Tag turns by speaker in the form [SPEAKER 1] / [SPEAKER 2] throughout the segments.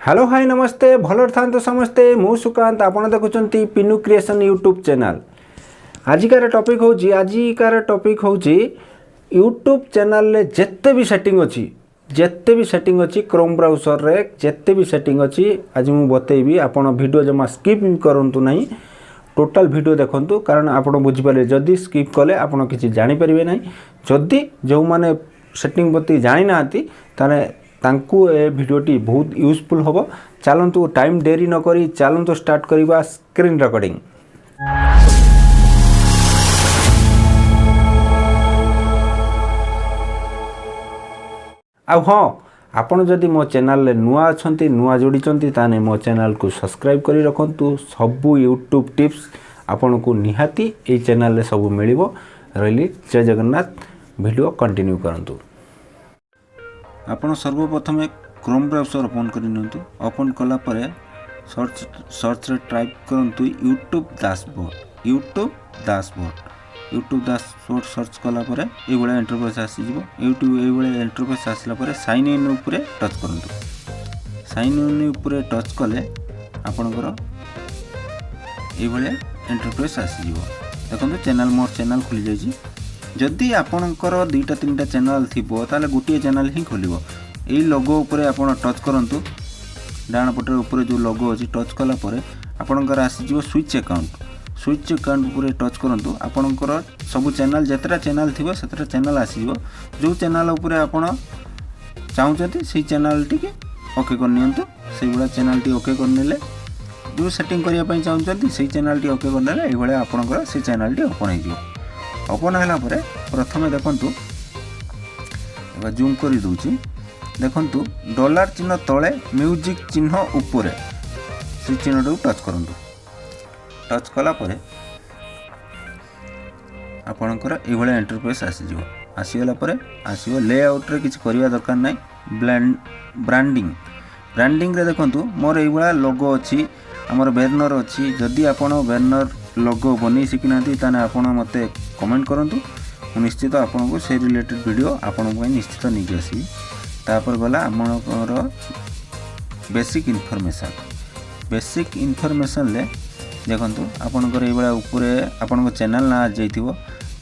[SPEAKER 1] Hello hi नमस्ते भलर था समस्ते मु सुकांत आपड़ देखुं पिनु क्रिएशन यूट्यूब चैनल। आजिकार टॉपिक हूँ यूट्यूब चैनल रे जिते भी सेटिंग अच्छी क्रोम ब्राउजर रे जिते भी सेटिंग अच्छी आज मुझे बतेबी आपण वीडियो जमा स्किप करूँ ना टोटाल वीडियो देखंतु कारण आपण बुझिपारे जदि स्किप कले आपण किसी जानीपारे ना जदि जो मैंने सेटिंग बती जानी ना ताने तांकु ए वीडियोटी बहुत यूजफुल होबो। चलंतु टाइम देरी न करी चलंतु स्टार्ट करिबा स्क्रीन रिकॉर्डिंग। हाँ आपण जदि मो चैनल रे नुआ अछंती नुआ जोड़ीचंती ताने मो चैनल को सब्सक्राइब करी रखंतु। सबु यूट्यूब टिप्स आपण को निहाती ए चैनल रे सब मिलिबो। रहिली जय जगन्नाथ। वीडियो कंटिन्यू करंतु। आपण सर्वप्रथम क्रोम ब्राउजर ओपन कर नियंतु। ओपन कला परे सर्च रे टाइप करंतु यूट्यूब डैशबोर्ड सर्च कला परे ए बळे इंटरफेस आसी जिवो। यूट्यूब ए बळे इंटरफेस आसला परे साइन इन ऊपर टच करंतु। साइन इन ऊपर टच कले आपनकर ए बळे इंटरफेस आसी जिवो। देखंतु चैनल मोर चैनल खुली जाई छी। जदि आपणकर दुईटा तीन चैनल थी ताले गोटे चैनल ही खोलिबो। एई लोगो ऊपर आपण टच करंतु। डाण पटे ऊपर जो लोगो अछि टच कला परे आपणकर आसी जिवो स्विच अकाउंट ऊपर टच करंतु। आपणकर सब चैनल जेतरा चैनल थिबो सेतरा चैनल आसी जिवो। जो चैनल ऊपर आपण चाहुचंती सेई चैनल टी के ओके कर नियंतु। सेई बडा चैनल टी ओके कर नेले जो सेटिंग करिया पई चाहुचंती सेई चैनल टी ओके कर नेले एई बडा आपणकर सेई चैनल टी ओपन हो जिवो। ओपन है प्रथम देखंतु जूम कर दूची। देखंतु डॉलर चिन्ह तले म्यूजिक चिन्ह ऊपर से चिन्ह को टच करंतु। टच कला परे आपणकर ए भले इंटरफेस आसीगला परे आसीबो लेआउट रे किछ करिया दरकार नै। ब्रांडिंग रे देखंतु मोर ए भला लोगो अछि हमर बैनर अछि। जदि आपण बैनर लोगो बनी शिखिना ताने आपण मते कमेंट करंतु। निश्चित आपन को से रिलेटेड वीडियो आपन को निश्चित नहीं आसी। तापर गला आपनकर बेसिक इनफॉरमेशन ले देखंतु आपनकर ए बडा ऊपर आपन को चैनल ना जाइथिबो।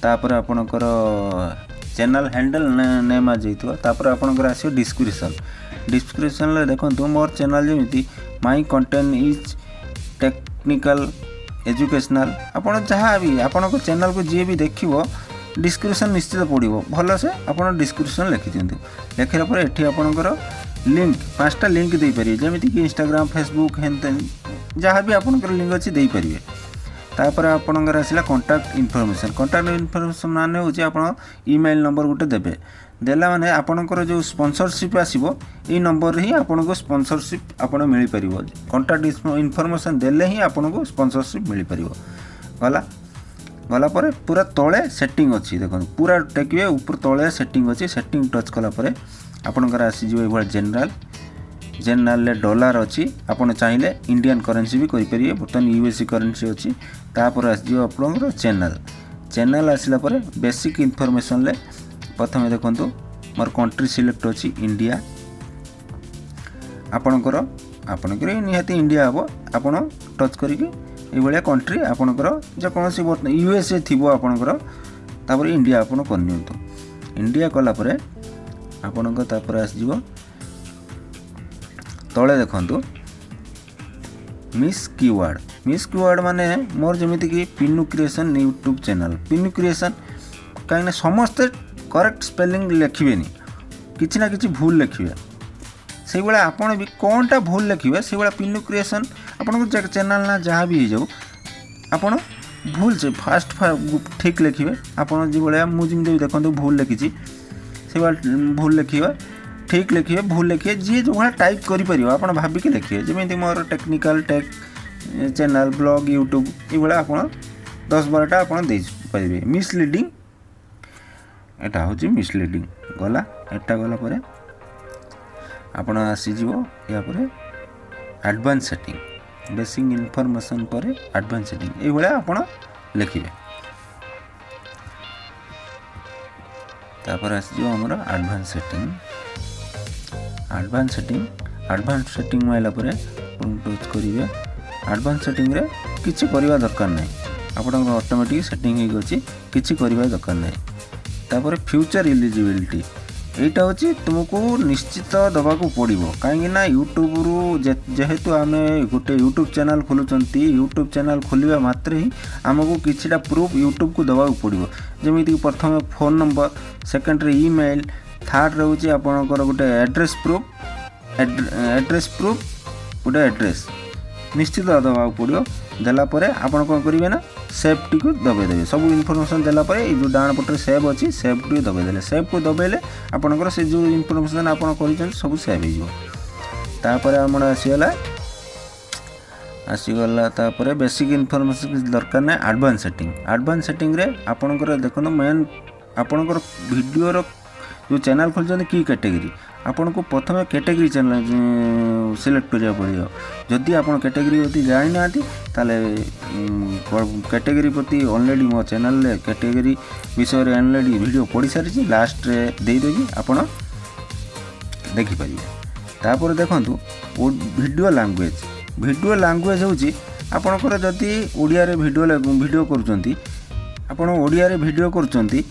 [SPEAKER 1] तापर आपनकर चैनल हैंडल नेम आ जाइथिबो। तापर आपनकर आसी डिस्क्रिप्शन ले देखंतु मोर चैनल जेमिति my content is technical educational आपण जहाँ भी आपण को चैनल को जी भी देखिबो डिस्क्रिप्शन निश्चित पड़ो भल से आप डिस्क्रिप्शन लिखि दिंतु। लिखला पर एठी आपणकर लिंक 5टा लिंक दे पारिए जेमिति कि इंस्टाग्राम फेसबुक हेन जहाँ भी आपणकर लिंक अच्छी दे पारिए। तापर आपणकर आसिला कांटेक्ट इनफॉरमेशन माने होची आपण ईमेल नंबर गुटे देबे। देला माने आपणकर जो स्पॉन्सरशिप आसीबो ई नंबर ही आपन को स्पॉन्सरशिप आपण मिल परिबो। कांटेक्ट इनफॉरमेशन देले ही आपन को स्पॉन्सरशिप मिल परिबो। गला पर पूरा तळे सेटिंग अछि। देखो पूरा टेकिवे ऊपर तळे सेटिंग अछि। सेटिंग टच कला परे आपणकर आसी जिवो एबा जनरल ले डॉलर अछि। आपण चाहिले इंडियन करेंसी भी करि परिबे। बर्तन यूएसडी करेंसी अछि। तापर आसी जिवो आपणकर चैनल आसिला परे बेसिक इनफॉरमेशन ले प्रथम देखंतु मोर कंट्री सिलेक्ट अछि इंडिया। आपणकर निहाती इंडिया हबो। आपण टच करिके ए भलिया कंट्री आपणकर जे कोनसी यूएसए थिबो आपणकर तापर इंडिया आपण कर नियंतु। इंडिया कला परे आपणकर तापर आस जिवो तळे देखंतु मिस कीवर्ड माने मोर जेमिति कि पिनु क्रिएशन यूट्यूब चैनल। पिनु क्रिएशन काइना समस्त करेक्ट स्पेलिंग लिखिबेनी किछि ना किछि भूल लिखिबे। से बेला आपण भी कोनटा भूल लिखिबे से बेला पिनु क्रिएशन आपण को चैनल ना जहाँ भी जाऊ आपण भूल से फास्ट ठीक लिखिबे। आपण जे बेला मु जिम देखंतु भूल लिखिछि से बेला भूल लिखिबे ठीक लिखिबे भूल लिखिबे जे जो टाइप करि परिबो आपण भाबी के लिखिबे। जेमिति मोर technical tech channel blog YouTube ए बेला आपण 10-12टा आपण दे परिबे। मिसलीडिंग एटा होची मिसलीडिंग गला एटा गला परे आपण आसी जिवो या परे एडवांस सेटिंग बेसिक इनफॉरमेशन परे एडवांस सेटिंग ए बेला आपण लिखिबे। तापर आसी जिवो हमर एडवांस सेटिंग आडभान्स सेटिंग माइला परे टच करेंगे आडभान्स सेटिंग रे किसी करवा दरकार नहीं आपण ऑटोमेटिक सेटिंग हो किसी करवा दरकार नहीं तापर फ्यूचर एलिजिबिलिटी এইটা হচ্ছে तुमको निश्चित दबा को पड़ो कहीं यूट्यूब रु जेहेतु आम गोटे यूट्यूब चैनल खोलुंट यूट्यूब चैनल खोलिया मात्र ही आमको किछिटा प्रूफ यूट्यूब को दबा पड़ो जमीक प्रथम phone number second email third रोचे आपणकर गोटे एड्रेस प्रूफ गोटे एड्रेस निश्चित दबा पड़ो देलापर आपण कौन करेंगे ना सेव टी को दबाईदेवे सब इनफर्मेशन देलापर जो डाण पटे सेव अच्छी सेव टी दबाईदे सेव को दबाइले आपंकर से जो इनफर्मेशन आप सब सेव होपर आम आसीगला तापर बेसिक इनफर्मेशन किसी दरकार ना आडभान्स सेटिंग रे आपणकर देखो मेन आपणकर वीडियोर जो चैनल खोल की कैटेगरी आपन को प्रथम कैटेगरी चैनल सिलेक्ट करिया पड़ो जदि आप कैटेगरी यदि जानी ना ताले कैटेगरी प्रति ऑलरेडी मो चैनल रे कैटेगरी विषय रे ऑलरेडी वीडियो पढ़ी सारी लास्ट रे दे देबी आपण देखि परिबे तापर देखंतु वीडियो लैंग्वेज होची आपनकर जदि ओडिया रे वीडियो करूचंती आपण ओडिया रे वीडियो करूचंती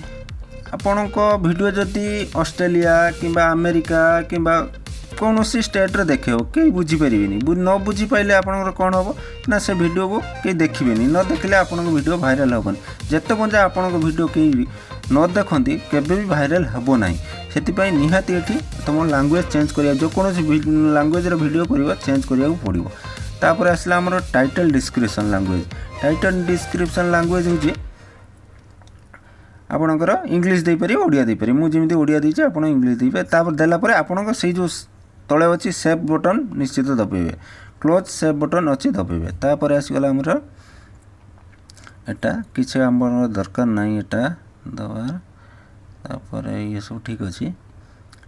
[SPEAKER 1] आपणक वीडियो जदि ऑस्ट्रेलिया किंबा अमेरिका किंबा कौन सी स्टेट रे देखे कई बुझीपारे न बुझीपारे आपंकर कौन हम ना से वीडियो को कई देखिए न देखले आप वीडियो भाइराल हेबन जिते पर्यंत आपण वीडियो कई न देखती केबे भी भाइराल हेब ना से निहाती ये तुम लैंग्वेज चेंज करिया जो कौन लैंग्वेज वीडियो कर चेंज करिया पड़ो तापर आसला आमर टाइटल डिस्क्रिप्शन लैंग्वेज हूँ आपणकर इंग्लीश देपर ओडिया देपर मुझे ओडिया देती आप इंग्लीश देपर तापर देलापर आपणकर से जो तले अच्छी सेव बटन निश्चित दबाइबे क्लोज सेव बटन अच्छी दबाइबे तापर आसीगला आमर एटा किसी आम दरकार नहीं एटा दबार तापर ये सब ठीक अच्छी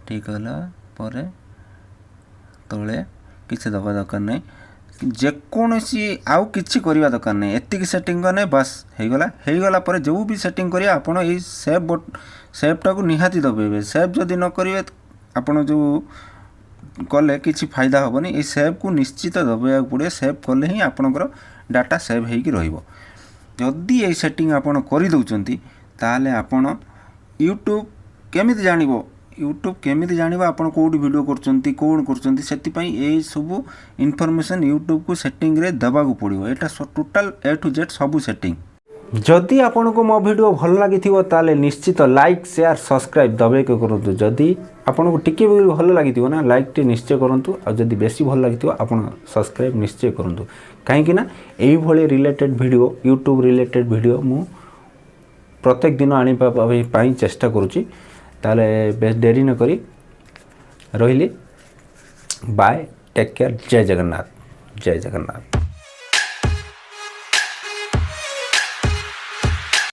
[SPEAKER 1] ठीक है पर तले किसी दबा दरकार नहीं जेकोसी आउ किछि करवा दरकार नहीं एतिक सेटिंग करने बस होगला पर जो भी सेटिंग करिए आपण ये सेवटा को निहाती दबाइबे सेव जदि न करेंगे आपण जो कले किछि फायदा हेबनी ये सेव को निश्चित दबाइया पड़े सेव कले ही आपणकर डाटा सेव होइकी रहिबो जदि ये सेटिंग आपण कर दउचंती ताले आपण यूट्यूब केमिति जानिबो यूट्यूब केमिति जानिबो आपण कोडी वीडियो करचंती कोन करचंती सेति पई ए सब इनफॉरमेशन यूट्यूब को सेटिंग रे दबा को पड़िबो एटा टोटल ए टू जेड सब सेटिंग जदि आपण को मो वीडियो भल लागिथिबो ताले निश्चित लाइक शेयर सब्सक्राइब दबे के करंतु जदि आपण को टिके भी भल लागिथिबो ना लाइक टे निश्चय करंतु आ जदि बेसी भल लागिथिबो आपण सब्सक्राइब निश्चय करंतु काहे कि ना एई भले related video YouTube related video मु प्रत्येक दिन आनी पाई चेष्टा करूची ताले बेस देरी न करी रहिली बाय टेक केयर जय जगन्नाथ।